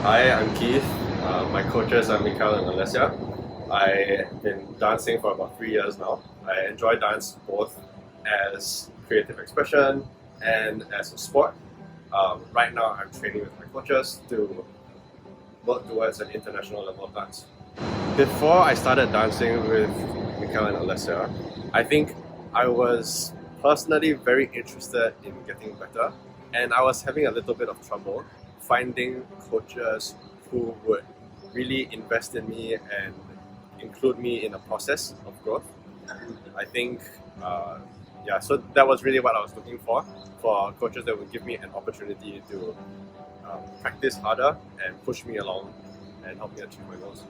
Hi, I'm Keith. My coaches are Mikhail and Alessia. I have been dancing for about 3 years now. I enjoy dance both as creative expression and as a sport. Right now, I'm training with my coaches to work towards an international level of dance. Before I started dancing with Mikhail and Alessia, I think I was personally very interested in getting better, and I was having a little bit of trouble finding coaches who would really invest in me and include me in a process of growth. I think, so that was really what I was looking for coaches that would give me an opportunity to practice harder and push me along and help me achieve my goals.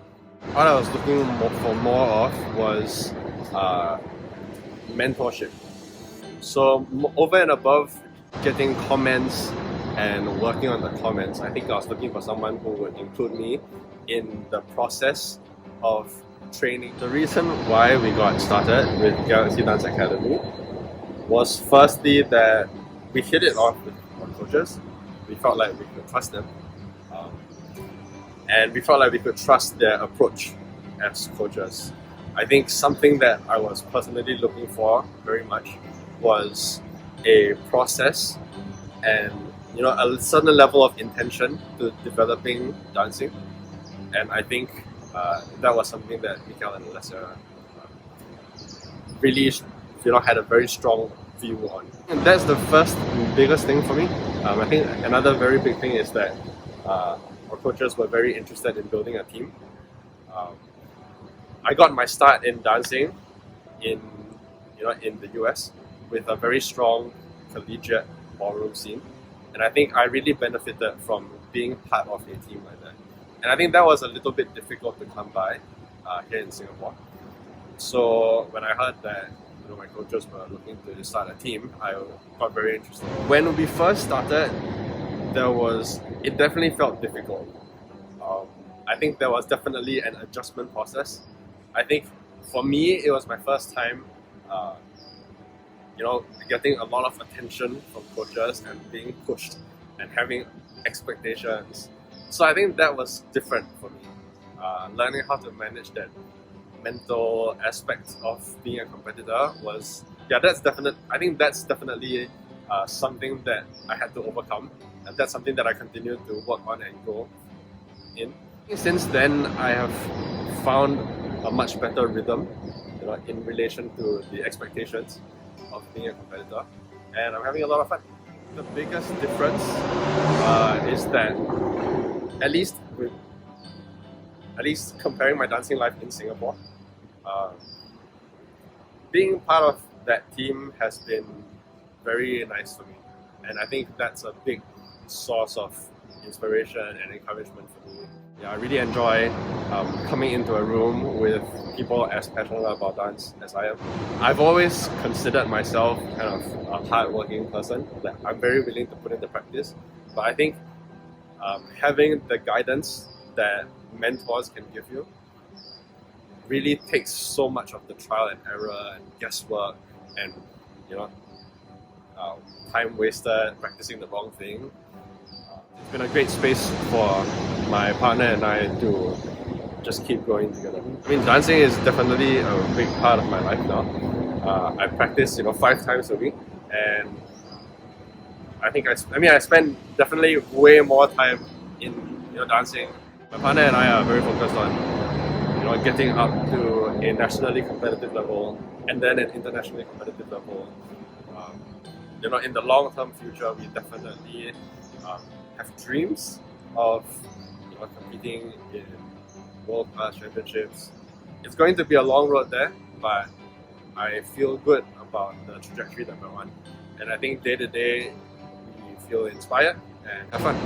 What I was looking for more of was mentorship. So over and above getting comments and working on the comments, I think I was looking for someone who would include me in the process of training. The reason why we got started with Galaxy Dance Academy was firstly that we hit it off with our coaches. We felt like we could trust them. And we felt like we could trust their approach as coaches. I think something that I was personally looking for very much was a process and a certain level of intention to developing dancing. And I think that was something that Mikhail and Alessia really had a very strong view on. And that's the first biggest thing for me. I think another very big thing is that our coaches were very interested in building a team. I got my start in dancing in the US with a very strong collegiate ballroom scene, and I think I really benefited from being part of a team like that. And I think that was a little bit difficult to come by here in Singapore. So when I heard that my coaches were looking to start a team, I got very interested. When we first started, it definitely felt difficult. I think there was definitely an adjustment process. I think for me, it was my first time, getting a lot of attention from coaches and being pushed and having expectations. So I think that was different for me. Learning how to manage that mental aspect of being a competitor I think that's definitely something that I had to overcome, and that's something that I continue to work on and grow in. Since then, I have found a much better rhythm, in relation to the expectations of being a competitor, and I'm having a lot of fun. The biggest difference is that at least comparing my dancing life in Singapore, being part of that team has been very nice for me, and I think that's a big source of inspiration and encouragement for me. I really enjoy coming into a room with people as passionate about dance as I am. I've always considered myself kind of a hard-working person. Like, I'm very willing to put into practice, but I think having the guidance that mentors can give you really takes so much of the trial and error and guesswork and time wasted practicing the wrong thing. It's been a great space for my partner and I to just keep going together. I mean, dancing is definitely a big part of my life now. I practice 5 times a week, and I think I spend definitely way more time in dancing. My partner and I are very focused on getting up to a nationally competitive level and then an internationally competitive level. In the long-term future, we definitely have dreams of competing in world-class championships. It's going to be a long road there, but I feel good about the trajectory that we're on. And I think day to day, we feel inspired and have fun.